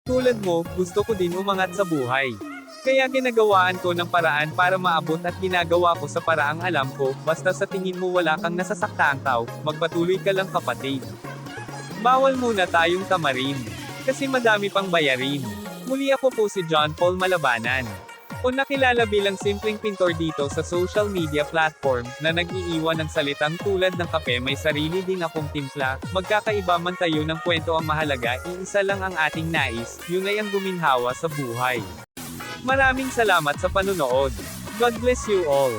Tulad mo, gusto ko din umangat sa buhay. Kaya ginagawaan ko ng paraan para maabot at ginagawa ko sa paraang alam ko, basta sa tingin mo wala kang nasasaktaang tao, magpatuloy ka lang kapatid. Bawal muna tayong tamarin. Kasi madami pang bayarin. Muli ako po si John Paul Malabanan. O nakilala bilang simpleng pintor dito sa social media platform, na nag-iiwan ng salitang tulad ng kape may sarili din akong timpla, magkakaiba man tayo ng kwento ang mahalaga, iisa lang ang ating nais, yun ay ang guminhawa sa buhay. Maraming salamat sa panunood. God bless you all.